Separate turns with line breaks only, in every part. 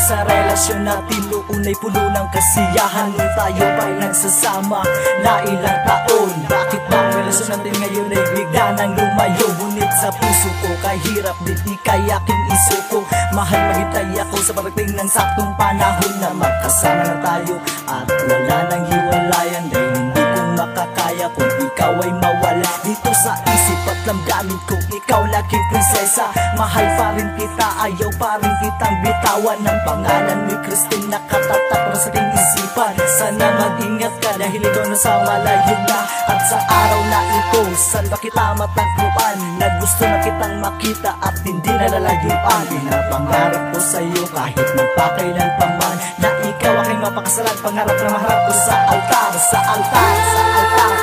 Sa relasyon natin noon ay puno ng kasiyahan. Nung tayo pa'y nagsasama na ilang taon, bakit ba ang relasyon natin ngayon ay bigla nang lumayo? Ngunit sa puso ko kahirap din di kaya aking isuko. Mahal, maghintay ako sa pagdating ng saktong panahon na magkasama na tayo at wala nang hiwalayan. Dahil hindi ko makakaya kung ikaw ay mawala dito sa isip at damdamin ko. Ikaw laging prinsesa, mahal pa rin kita, ayaw pa rin kitang bitawan. Ng pangalan ni Christine nakatatak para sa aking isipan. Sana mag-ingat ka dahil ikaw nasa malayo na. At sa araw na ito, saan ba kita matagpuan? Na gusto na kitang makita at hindi nalalayuan. Pinapangarap ko sa'yo kahit magpakailan pa man, na ikaw aking mapakasalan. Pangarap na maharap ko sa altar, sa altar, sa altar.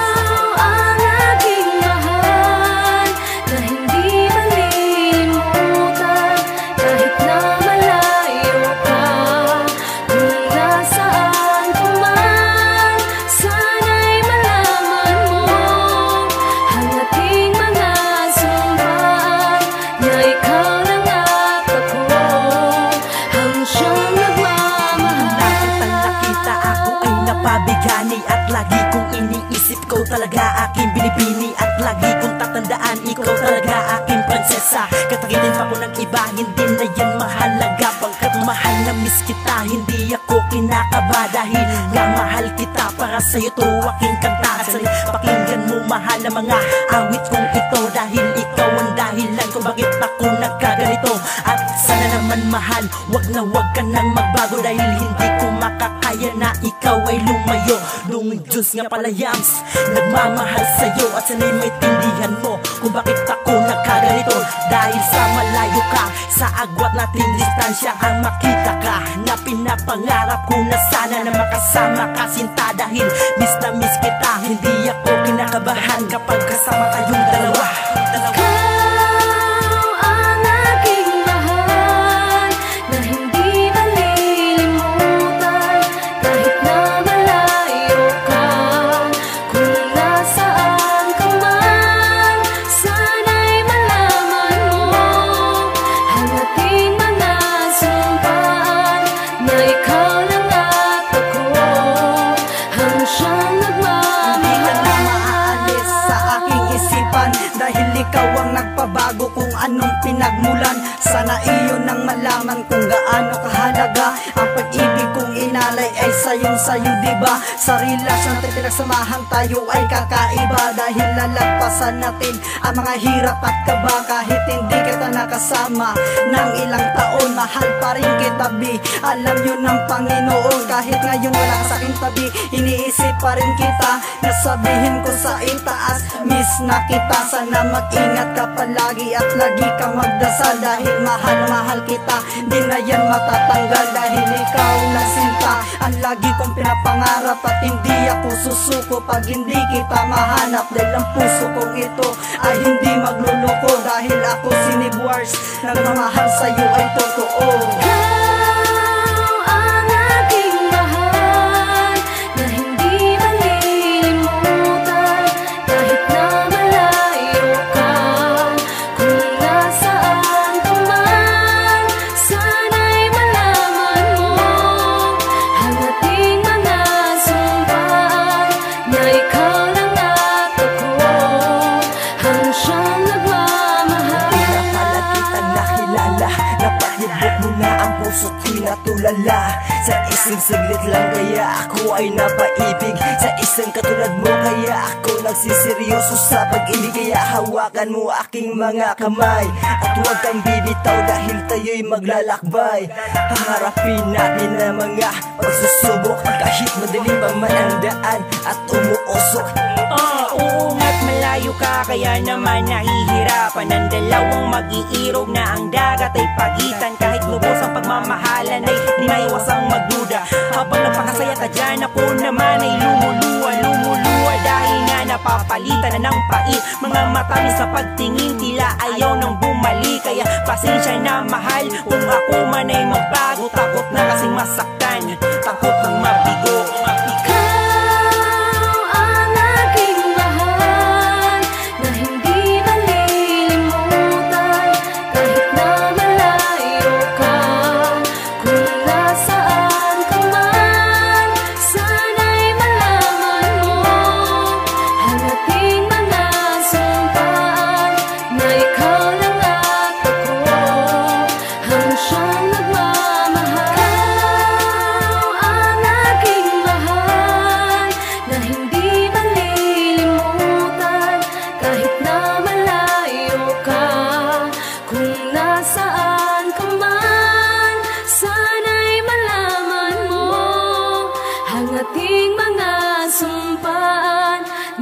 Pabigani at lagi kong iniisip ko talaga aking binibini. At lagi kong tatandaan ikaw talaga aking prinsesa. Katagitin pa ko ng iba, hindi na yan mahalaga. Pagkat mahal na miss kita, hindi ako kinakaba. Dahil nga mahal kita, para sa'yo to aking kanta. Sali pakinggan mo mahal na mga awit kong ito. Dahil ikaw ang dahilan kung bakit ako nagkaganito. At sana naman mahal, wag na wag ka nang magbago. Dahil hindi ko makakaya na ikaw ay lumayo. Nung Diyos nga pala yams, nagmamahal sa'yo. At sana'y may tindihan mo kung bakit ako nagkaganito. Dahil sa malayo ka, sa agwat nating distansya, ang makita ka na pinapangarap ko na sana na makasama ka sinta. Dahil miss na miss kita, hindi ako kinakabahan kapag kasama tayong dalawa. Dahil ikaw ang nagpabago kung anong pinagmulan. Sana iyon ang malaman kung gaano kahalaga ang pag-ibig kong inalay ay sayong-sayo, diba? Sa relasyon natin pinagsamahan tayo ay kakaiba. Dahil lalagpasan natin ang mga hirap at kaba. Kahit hindi kita nakasama ng ilang taon, mahal pa rin kita, bi. Alam yun ng Panginoon. Kahit ngayon wala ka sa aking tabi, iniisip pa rin kita. Nasabihin ko sa itaas, miss na kita. Sana mag-ingat ka palagi at lagi kang magdasal. Dahil mahal na mahal kita, di na yan matatanggal. Dahil ikaw na sinta ang lagi kong pinapangarap. At hindi ako susuko pag hindi kita mahanap. Dahil ang puso kong ito ay hindi magluloko. Dahil ako si Nibwars, nagmamahal sa'yo ay totoo. Puso't pinatulala sa isang saglit lang, kaya ako ay napaibig sa isang katulad mo. Kaya ako nagsiseryoso sa pag-ibig. Kaya hawakan mo aking mga kamay at huwag kang bibitaw dahil tayo'y maglalakbay. Haharapin natin ang mga pagsusubok kahit madilim pa man ang daan at umuusok.
Oo nga't malayo ka, kaya naman nahihirapan ang dalawang mag-iirog na ang dagat ay pagitan. Kahit lubos ang pagmamahalan ay di maiwasang magduda. Habang nagpakasaya ka dyan, ako naman ay lumuluwa dahil nga napapalitan na ng pait. Mga matamis sa pagtingin, tila ayaw nang bumalik. Kaya pasensya na mahal kung ako man ay magbago. Takot na kasing masaktan, takot ng mabigo.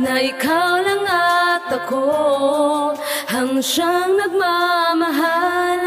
Na ikaw lang at ako ang siyang nagmamahal.